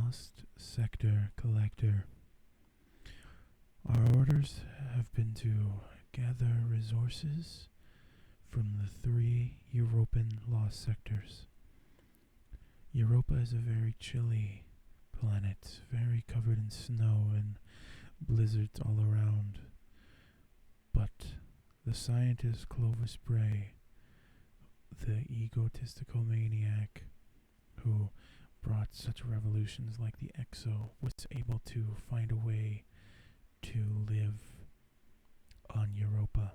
Lost Sector Collector. Our orders have been to gather resources from the 3 European lost sectors. Europa is a very chilly planet, very covered in snow and blizzards all around. But the scientist Clovis Bray, the egotistical maniac who brought such revolutions like the EXO, was able to find a way to live on Europa.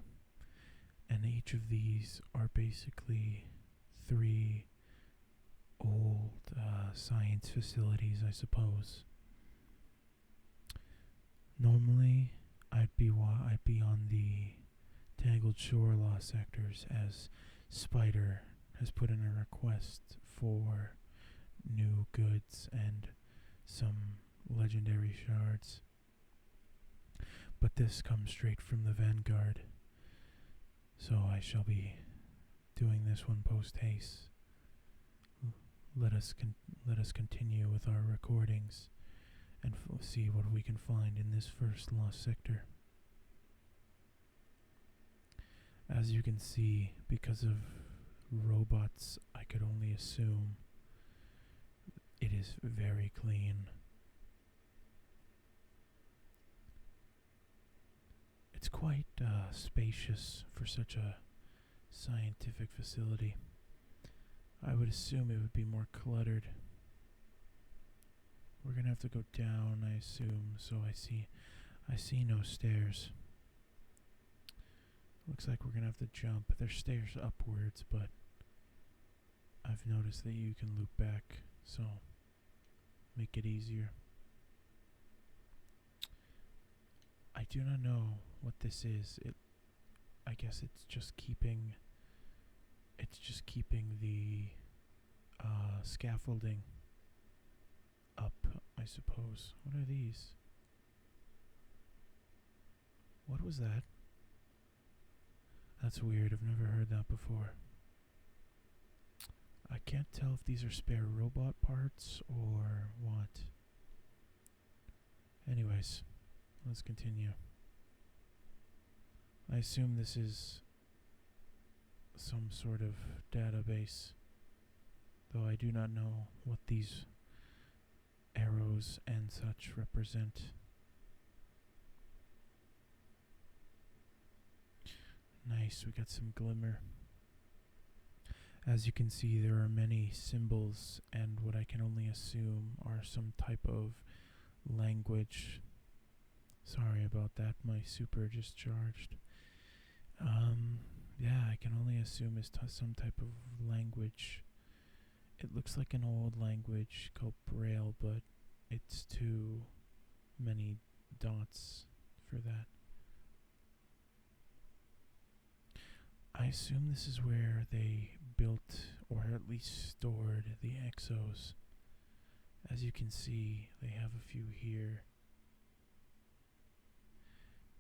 And each of these are basically 3 old science facilities, I suppose. Normally, I'd be on the Tangled Shore Lost Sectors, as Spider has put in a request for new goods and some legendary shards. But this comes straight from the Vanguard, so I shall be doing this one post haste. Let us continue with our recordings and see what we can find in this first lost sector. As you can see, because of robots, I could only assume it is very clean. It's quite spacious for such a scientific facility. I would assume it would be more cluttered. We're gonna have to go down, I assume, so I see no stairs. Looks like we're gonna have to jump. There's stairs upwards, but I've noticed that you can loop back, so make it easier. I do not know what this is. I guess it's just keeping the scaffolding up, I suppose. What are these? What was that? That's weird. I've never heard that before. I can't tell if these are spare robot parts or what. Anyways, let's continue. I assume this is some sort of database, though I do not know what these arrows and such represent. Nice, we got some glimmer. As you can see, there are many symbols and what I can only assume are some type of language. Sorry about that, my super just charged. Yeah, I can only assume it's some type of language. It looks like an old language called Braille, but it's too many dots for that. I assume this is where they built, or at least stored, the exos. As you can see, they have a few here.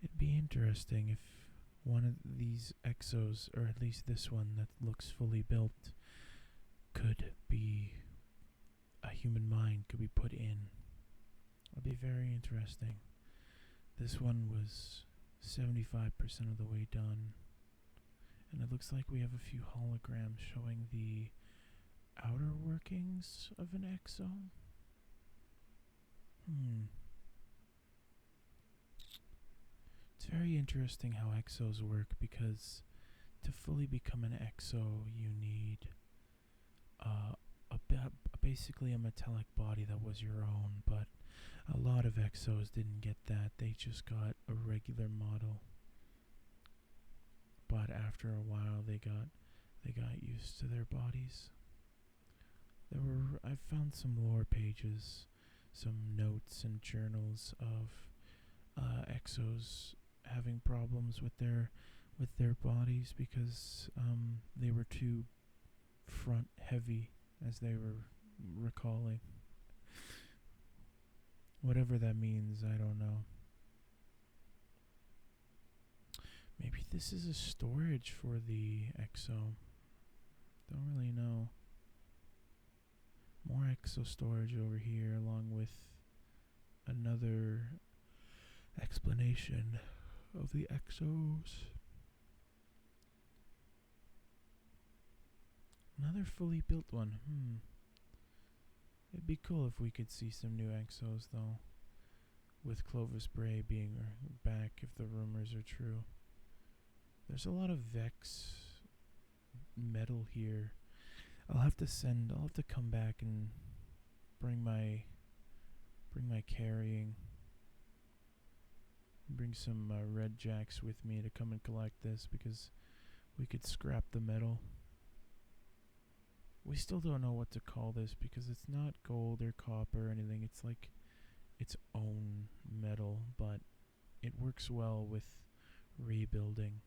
It'd be interesting if one of these exos, or at least this one that looks fully built, could be a human mind, could be put in. That'd be very interesting. This one was 75% of the way done. And it looks like we have a few holograms showing the outer workings of an exo. It's very interesting how exos work, because to fully become an exo, you need basically a metallic body that was your own, but a lot of exos didn't get that. They just got a regular model. But after a while, they got used to their bodies. I found some lore pages, some notes and journals of exos having problems with their bodies because they were too front heavy, as they were recalling. Whatever that means, I don't know. Maybe this is a storage for the exo. Don't really know. More exo storage over here, along with another explanation of the exos. Another fully built one. It'd be cool if we could see some new exos, though. With Clovis Bray being back, if the rumors are true. There's a lot of Vex metal here. I'll have to come back and bring my carrying. Bring some red jacks with me to come and collect this, because we could scrap the metal. We still don't know what to call this, because it's not gold or copper or anything. It's like its own metal, but it works well with rebuilding.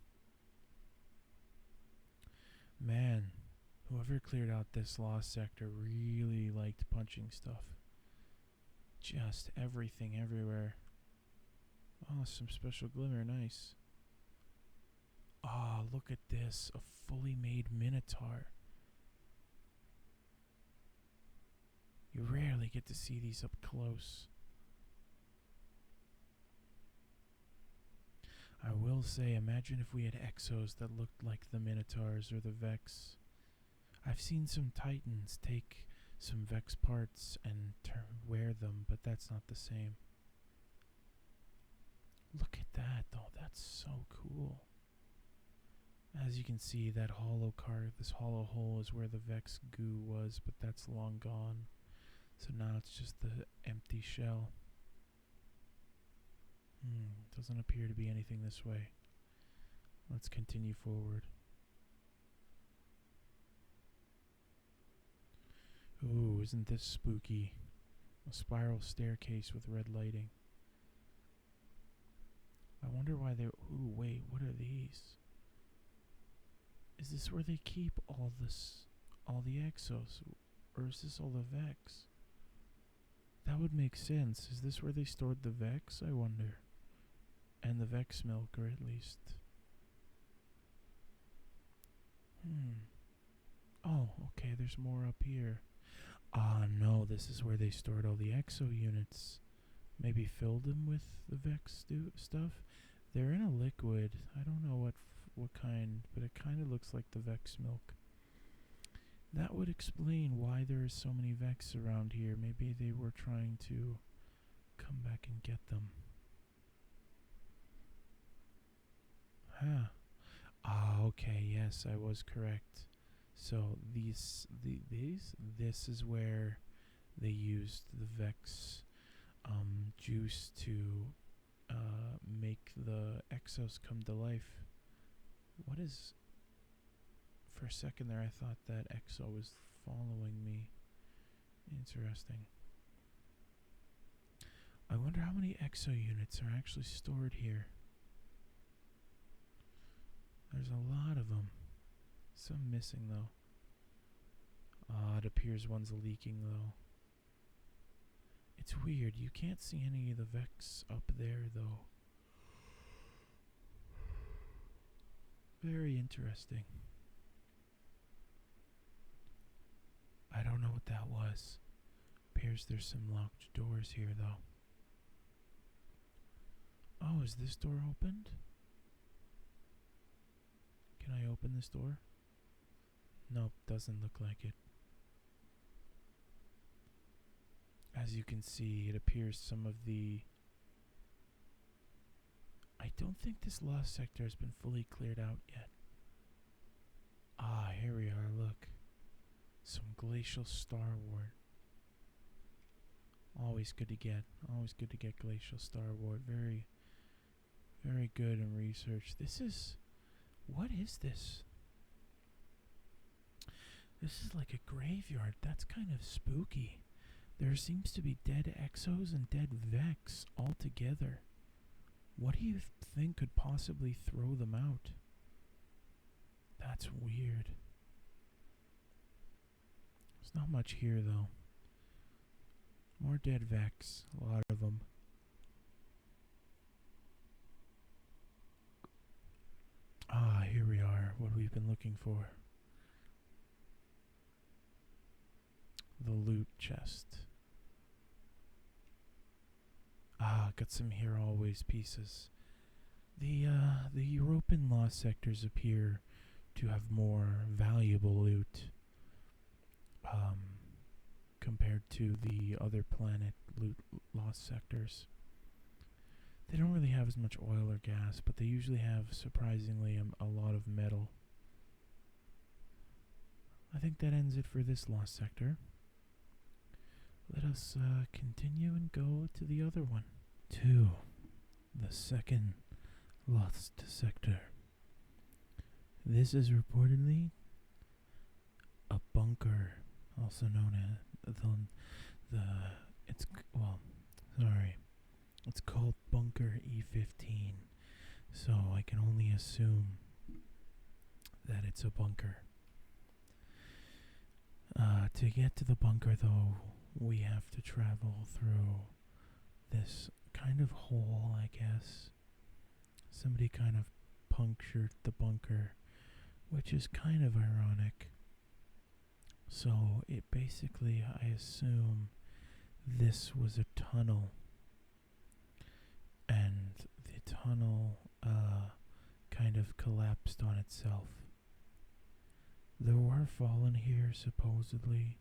Man, whoever cleared out this lost sector really liked punching stuff. Just everything everywhere. Oh, some special glimmer, nice. Oh, look at this, a fully made Minotaur. You rarely get to see these up close. I will say, imagine if we had exos that looked like the Minotaurs or the Vex. I've seen some Titans take some Vex parts and wear them, but that's not the same. Look at that, though. That's so cool. As you can see, that hollow this hollow hole is where the Vex goo was, but that's long gone. So now it's just the empty shell. Doesn't appear to be anything this way. Let's continue forward. Ooh, isn't this spooky? A spiral staircase with red lighting. I wonder why they're... Ooh, wait, what are these? Is this where they keep all the exos? Or is this all the Vex? That would make sense. Is this where they stored the Vex, I wonder? And the Vex milk, or at least... Oh, okay, there's more up here. Ah, no, this is where they stored all the exo units. Maybe filled them with the Vex stuff? They're in a liquid. I don't know what kind, but it kind of looks like the Vex milk. That would explain why there are so many Vex around here. Maybe they were trying to come back and get them. Huh. Ah, okay, yes, I was correct. So this is where they used the Vex juice to make the exos come to life. What is... For a second there I thought that exo was following me. Interesting. I wonder how many exo units are actually stored here. There's a lot of them. Some missing though. It appears one's leaking though. It's weird, you can't see any of the Vex up there though. Very interesting. I don't know what that was. Appears there's some locked doors here though. Oh, is this door opened? Can I open this door? Nope, doesn't look like it. As you can see, it appears some of the... I don't think this lost sector has been fully cleared out yet. Ah, here we are, look. Some glacial starwort. Always good to get. Always good to get glacial starwort. Very, very good in research. This is... What is this? This is like a graveyard. That's kind of spooky. There seems to be dead exos and dead Vex all together. What do you think could possibly throw them out? That's weird. There's not much here though. More dead Vex, a lot of them. Ah, here we are, what we've been looking for. the loot chest. Got some here always pieces. The European lost sectors appear to have more valuable loot compared to the other planet loot lost sectors. They don't really have as much oil or gas, but they usually have surprisingly a lot of metal. I think that ends it for this lost sector. Let us continue and go to the other one. To the second lost sector. This is reportedly a bunker, also known as it's called Bunker E15. So I can only assume that it's a bunker. To get to the bunker, though, we have to travel through this kind of hole, I guess. Somebody kind of punctured the bunker, which is kind of ironic. So it basically, I assume, this was a tunnel, and the tunnel kind of collapsed on itself. There were fallen here, supposedly,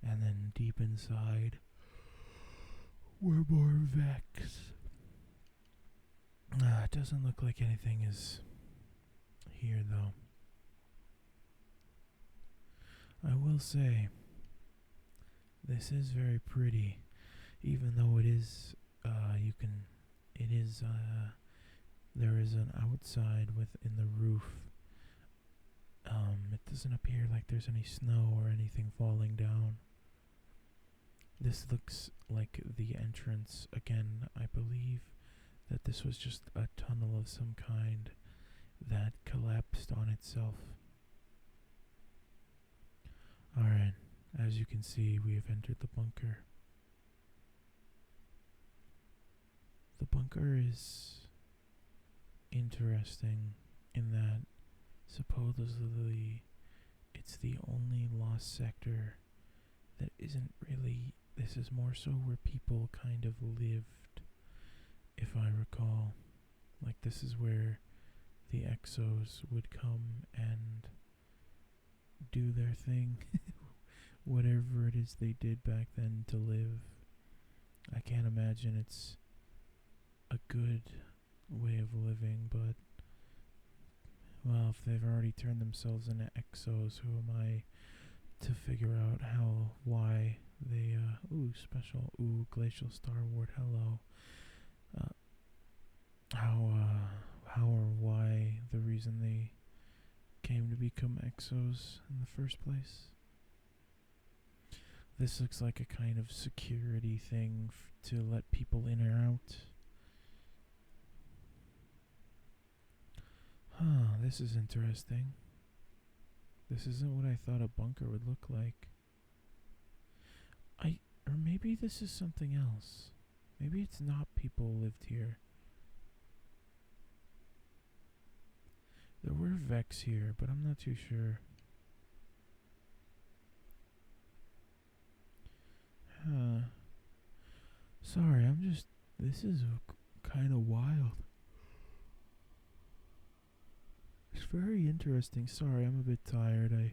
and then deep inside were more Vex. It doesn't look like anything is here, though. I will say, this is very pretty, even though it is, there is an outside within the roof. It doesn't appear like there's any snow or anything falling down. This looks like the entrance. Again, I believe that this was just a tunnel of some kind that collapsed on itself. Alright, as you can see, we have entered the bunker. The bunker is interesting in that supposedly it's the only lost sector that isn't really. This is more so where people kind of lived, if I recall. Like, this is where the exos would come and do their thing. Whatever it is they did back then to live. I can't imagine it's a good way of living, but, well, if they've already turned themselves into exos, who am I to figure out why they, special, glacial star ward, hello. How or why the reason they came to become exos in the first place. This looks like a kind of security thing to let people in or out. This is interesting. This isn't what I thought a bunker would look like. Or maybe this is something else. Maybe it's not people lived here. There were Vex here, but I'm not too sure. Sorry, this is kind of wild. It's very interesting. Sorry, I'm a bit tired.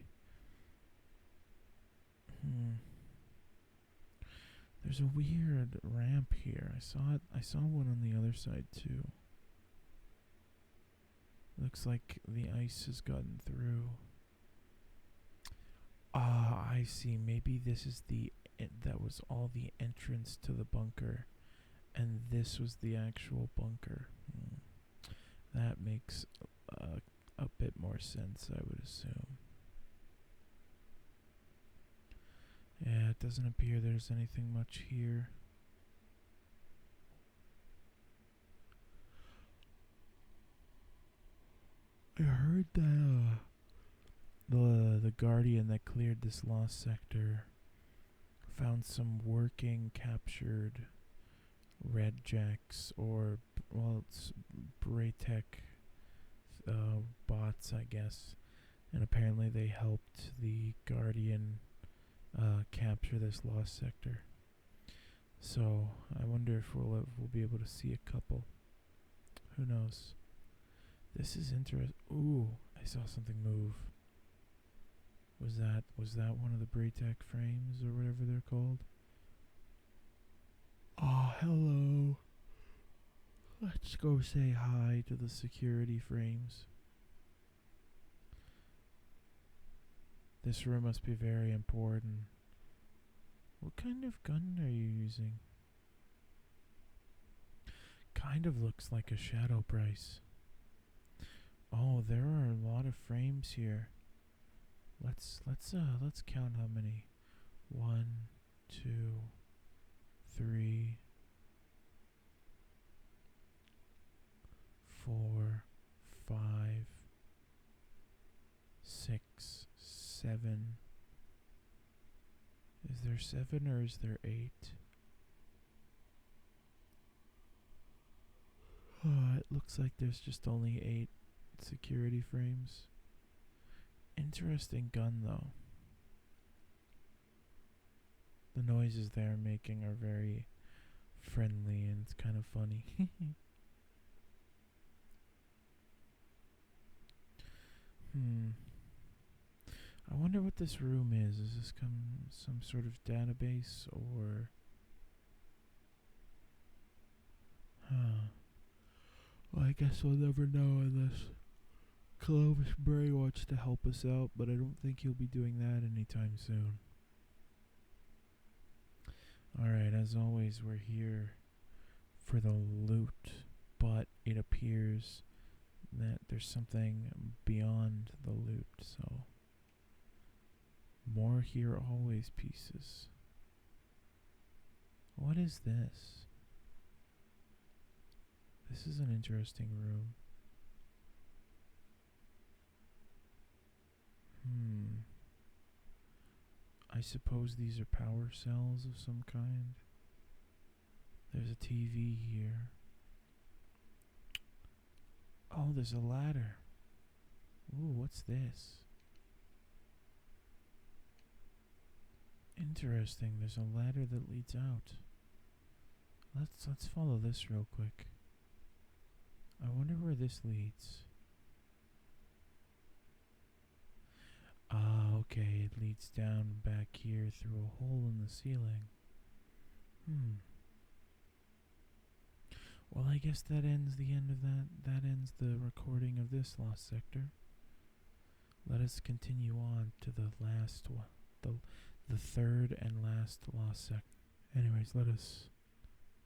There's a weird ramp here. I saw one on the other side too. Looks like the ice has gotten through. I see. Maybe this is that was all the entrance to the bunker, and this was the actual bunker. That makes a bit more sense, I would assume. Yeah, it doesn't appear there's anything much here. I heard that the Guardian that cleared this lost sector found some working captured Redjacks, or, well, it's Braytech bots, I guess. And apparently they helped the Guardian capture this lost sector. So I wonder if we'll be able to see a couple. Who knows? This is interesting. Ooh, I saw something move. Was that one of the Braytech frames or whatever they're called? Oh, hello. Let's go say hi to the security frames. This room must be very important. What kind of gun are you using? Kind of looks like a shadow price. Oh, there are a lot of frames here. Let's count how many. 1, 2, 3, 4, 5, 6, 7. Is there 7 or is there 8? It looks like there's just only 8 security frames. Interesting gun though. The noises they're making are very friendly and it's kind of funny. I wonder what this room is. Is this some sort of database or... Well, I guess we'll never know unless Clovis Bray wants to help us out, but I don't think he'll be doing that anytime soon. Alright, as always, we're here for the loot, but it appears that there's something beyond the loot, so more here always pieces. What is this? This is an interesting room. I suppose these are power cells of some kind. There's a TV here. Oh, there's a ladder. Ooh, what's this? Interesting, there's a ladder that leads out. Let's follow this real quick. I wonder where this leads. Ah, okay, it leads down back here through a hole in the ceiling. Well, I guess that ends the end of that. That ends the recording of this lost sector. Let us continue on to the last one, the third and last lost sector. Anyways, let us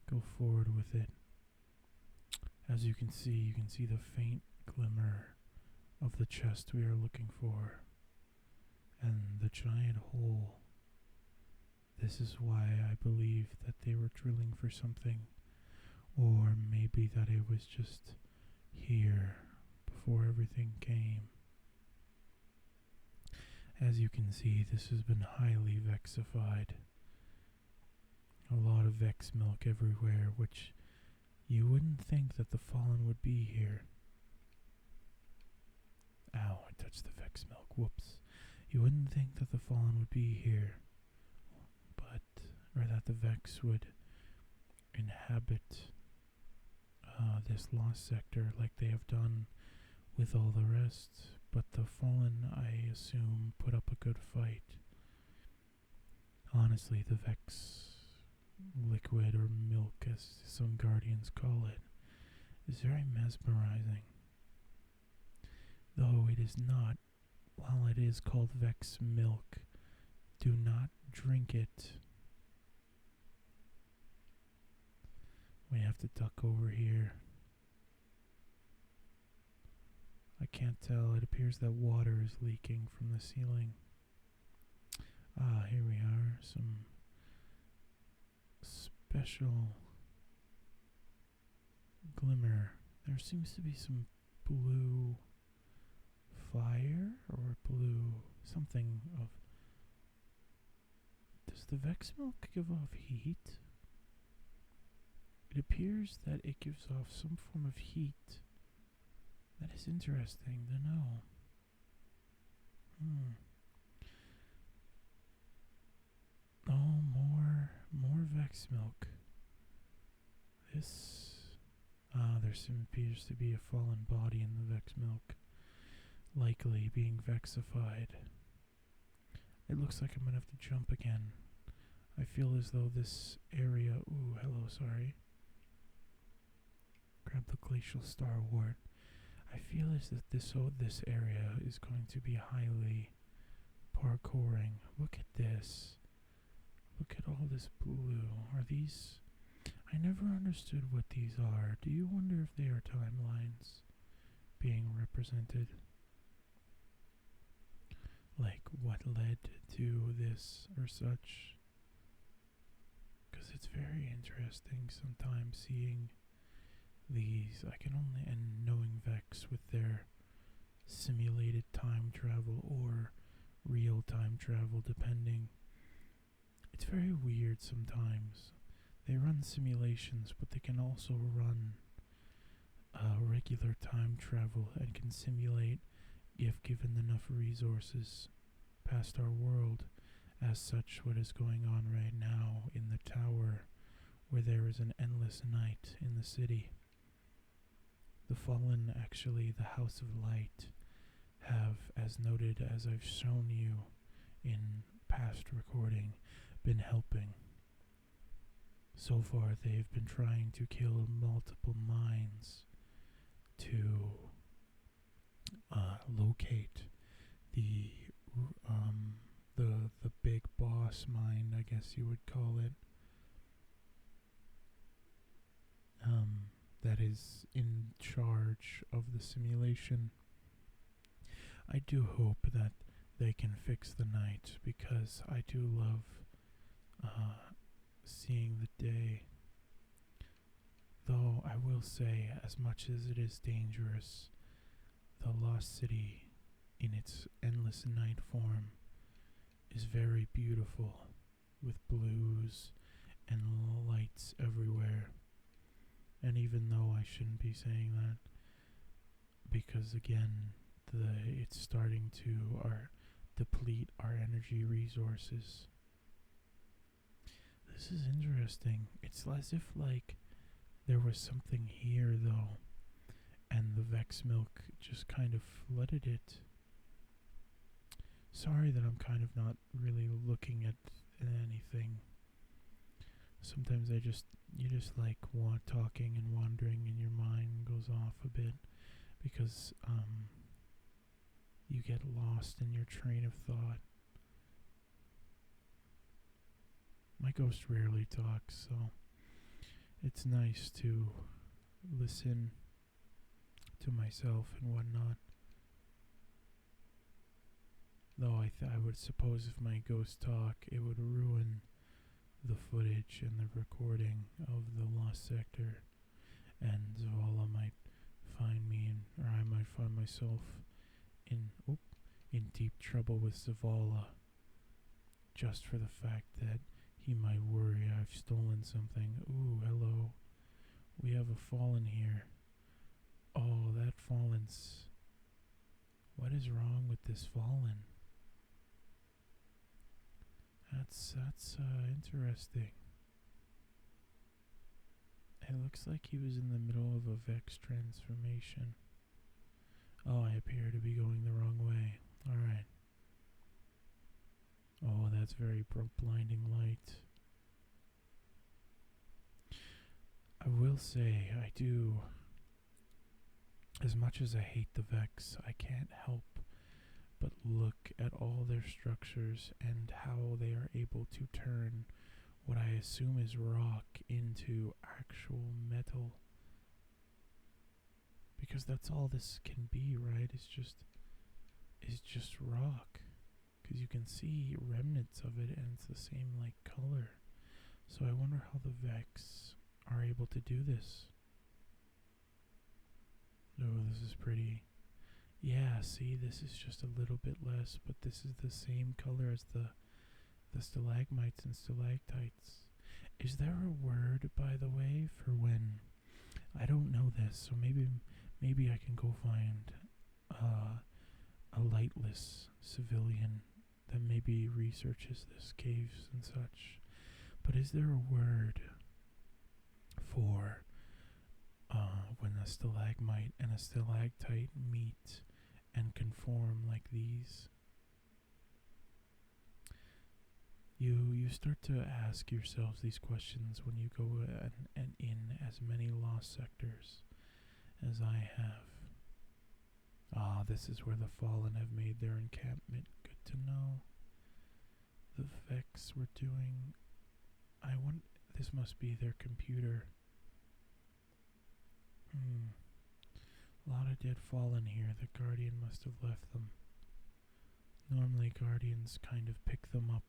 go forward with it. As you can see the faint glimmer of the chest we are looking for. And the giant hole. This is why I believe that they were drilling for something. Or maybe that it was just here before everything came. As you can see, this has been highly vexified. A lot of Vex milk everywhere, which you wouldn't think that the Fallen would be here. Ow, I touched the Vex milk. Whoops. You wouldn't think that the Fallen would be here, or that the Vex would inhabit this lost sector like they have done with all the rest, but the Fallen, I assume, put up a good fight. Honestly, the Vex liquid or milk, as some Guardians call it, is very mesmerizing. Though it is not. While it is called Vex milk, do not drink it. We have to duck over here. I can't tell. It appears that water is leaking from the ceiling. Ah, here we are. Some special glimmer. There seems to be some blue fire or blue something of... Does the Vex milk give off heat? It appears that it gives off some form of heat. That is interesting to know. Oh, more Vex milk. This. There appears to be a fallen body in the Vex milk, likely being vexified. It looks like I'm gonna have to jump again. I feel as though this area. Ooh, hello, sorry. Grab the glacial star wart. I feel as that this area is going to be highly parkouring. Look at this. Look at all this blue. Are these? I never understood what these are. Do you wonder if they are timelines being represented? Like what led to this or such? Because it's very interesting sometimes seeing these. I can only, and knowing Vex with their simulated time travel or real time travel, depending. It's very weird sometimes. They run simulations, but they can also run regular time travel and can simulate, if given enough resources, past our world. As such, what is going on right now in the tower, where there is an endless night in the city. The Fallen, actually, the House of Light, have, as noted as I've shown you in past recording, been helping. So far, they've been trying to kill multiple mines to locate the big boss mine, I guess you would call it. That is in charge of the simulation. I do hope that they can fix the night, because I do love seeing the day. Though I will say, as much as it is dangerous, the Lost City in its endless night form is very beautiful, with blues and lights everywhere. And even though I shouldn't be saying that, because again, it's starting to deplete our energy resources. This is interesting. It's as if like there was something here though, and the Vex milk just kind of flooded it. Sorry that I'm kind of not really looking at anything. Sometimes you just like talking and wandering, and your mind goes off a bit because you get lost in your train of thought. My ghost rarely talks, so it's nice to listen to myself and whatnot. Though I would suppose if my ghost talk, it would ruin the footage and the recording of the Lost Sector, and Zavala might find me, or I might find myself in deep trouble with Zavala, just for the fact that he might worry I've stolen something. Ooh, hello. We have a Fallen here. Oh, that Fallen's... What is wrong with this Fallen? That's interesting. It looks like he was in the middle of a Vex transformation. Oh, I appear to be going the wrong way. Alright. Oh, that's very blinding light. I will say, I do, as much as I hate the Vex, I can't help but look at all their structures and how they are able to turn what I assume is rock into actual metal. Because that's all this can be, right? It's just rock. Because you can see remnants of it, and it's the same like color. So I wonder how the Vex are able to do this. Oh, this is pretty. Yeah, see, this is just a little bit less, but this is the same color as the stalagmites and stalactites. Is there a word, by the way, for when... I don't know this, so maybe I can go find a lightless civilian that maybe researches this caves and such. But is there a word for when a stalagmite and a stalactite meet and conform like these? You start to ask yourselves these questions when you go and in as many lost sectors as I have. Ah, this is where the fallen have made their encampment. Good to know. The Vex were doing... I want... This must be their computer. A lot of dead fallen here. The Guardian must have left them. Normally Guardians kind of pick them up.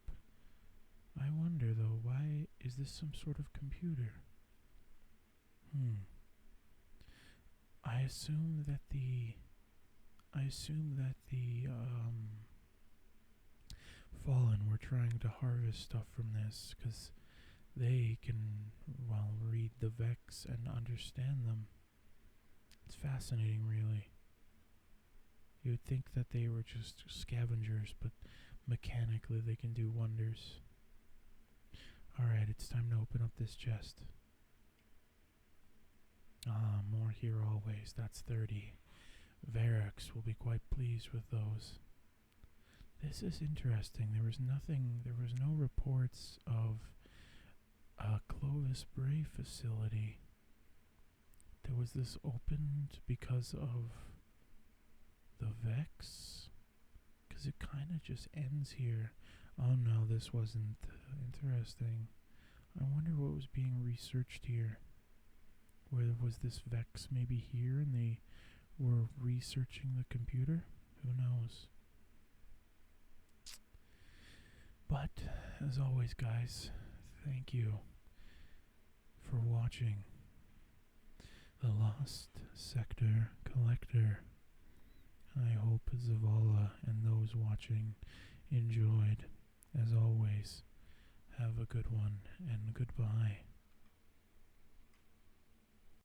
I wonder though, why is this some sort of computer? I assume that the fallen were trying to harvest stuff from this, because they can, well, read the Vex and understand them. It's fascinating, really. You would think that they were just scavengers, but mechanically they can do wonders. Alright, it's time to open up this chest. Ah, more here always. That's 30. Varix will be quite pleased with those. This is interesting. There was no reports of a Clovis Bray facility. There was this opened because of the Vex? Because it kind of just ends here. Oh no, this wasn't interesting. I wonder what was being researched here. Where was this Vex maybe here and they were researching the computer? Who knows? But, as always guys, thank you for watching The Lost Sector Collector. I hope Zavala and those watching enjoyed. As always, have a good one and goodbye.